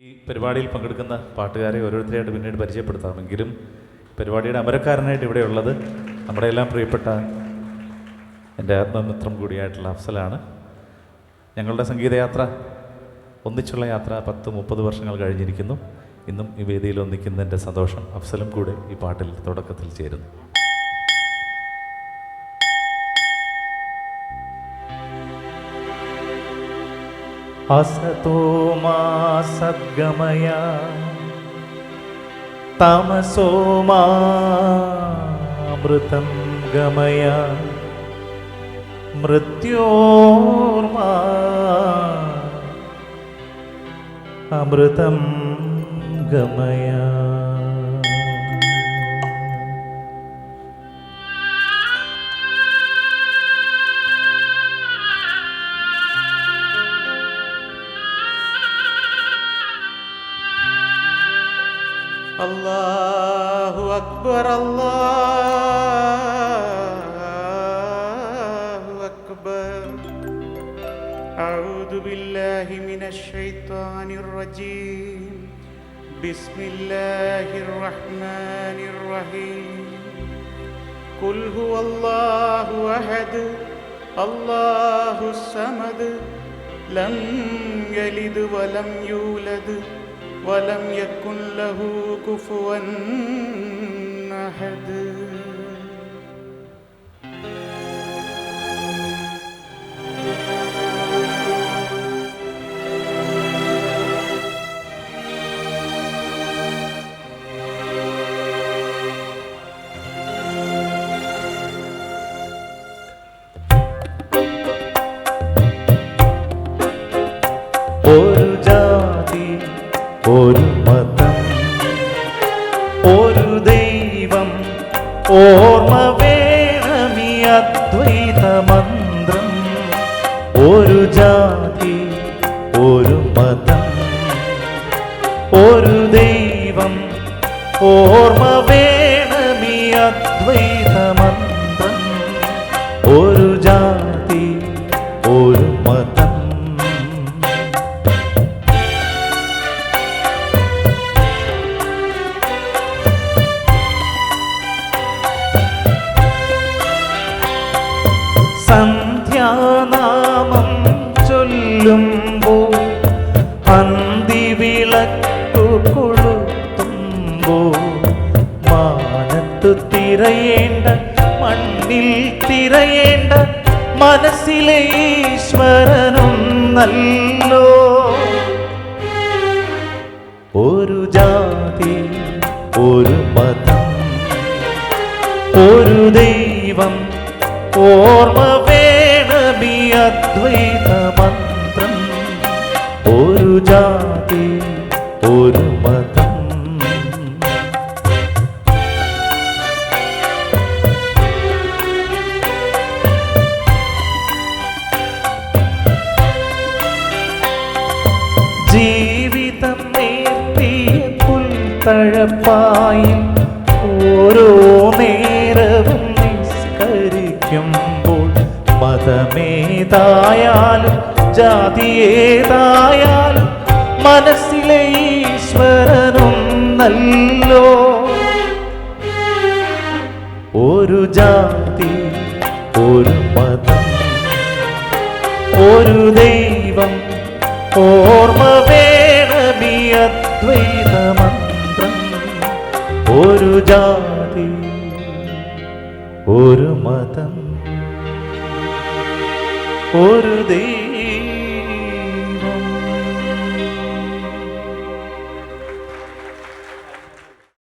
ഈ പരിപാടിയിൽ പങ്കെടുക്കുന്ന പാട്ടുകാരെ ഓരോരുത്തരെയായിട്ട് പിന്നീട് പരിചയപ്പെടുത്താമെങ്കിലും പരിപാടിയുടെ അമരക്കാരനായിട്ട് ഇവിടെയുള്ളത് നമ്മുടെ എല്ലാം പ്രിയപ്പെട്ട എൻ്റെ ആത്മമിത്രം കൂടിയായിട്ടുള്ള അഫ്സലാണ്. ഞങ്ങളുടെ സംഗീതയാത്ര ഒന്നിച്ചുള്ള യാത്ര 10-30 വർഷങ്ങൾ കഴിഞ്ഞിരിക്കുന്നു. ഇന്നും ഈ വേദിയിൽ ഒന്നിക്കുന്നതിൻ്റെ സന്തോഷം. അഫ്സലും കൂടെ ഈ പാട്ടിൽ തുടക്കത്തിൽ ചേരുന്നു. അസതോ മാ സദ്ഗമയ തമസോ മാ അമൃതം ഗമയ മൃത്യോർമാ അമൃതം ഗമയ. അല്ലാഹു അക്ബർ അല്ലാഹു അക്ബർ. അഊദു ബില്ലാഹി മിനശ് ശൈത്വാനിർ റജീം. ബിസ്മില്ലാഹിർ റഹ്മാനിർ റഹീം. ഖുൽ ഹുവല്ലാഹു അഹദ് അല്ലാഹുസ് സമദ് ലം യലിദ് വലം യൂലദ് വലം യകുൻ ലഹു കുഫുവൻ അഹദ്. ഒരു ജാതി, ഒരു മതം, ഒരു ദൈവം, ഓർമ്മ വേണമീ അദ്വൈത മന്ത്രം. ഒരു ജാതി, ഒരു മതം, ഒരു ദൈവം, ഓർമ്മ വേണമീ അദ്വൈത മന്ത്രം. ഒരു ജാതി, ഒരു മതം. സന്ധ്യാനാമം ചൊല്ലുമ്പോൾ അന്തിവിളക്കു കൊളുത്തുമ്പോൾ മാനത്തു തിരയേണ്ട, മണ്ണിൽ തിരയേണ്ട മനസ്സിലെ ഈശ്വരനൊന്നല്ലോ. ഒരു ജാതി, ഒരു മതം, ഒരു ദൈവം, ഓർമ്മ വേണമീ അദ്വൈത മന്ത്രം. ഒരു ജാതി, ഒരു മതം. ജീവിതം നേർത്തിയ പുൽത്തഴപ്പായിൽ ഓരോ നേരവും നിസ്കരിക്കുമ്പോൾ മതമേതായാലും ജാതിയേതായാലും മനസ്സിലെ ഈശ്വരനൊന്നല്ലോ. ഒരു ജാതി, ഒരു മതം, ഒരു ദൈവം, ഓർമ്മ വേണമീ അദ്വൈത മന്ത്രം. ഒരു ജാതി, ഒരു മതം, ഒരു ദൈവം.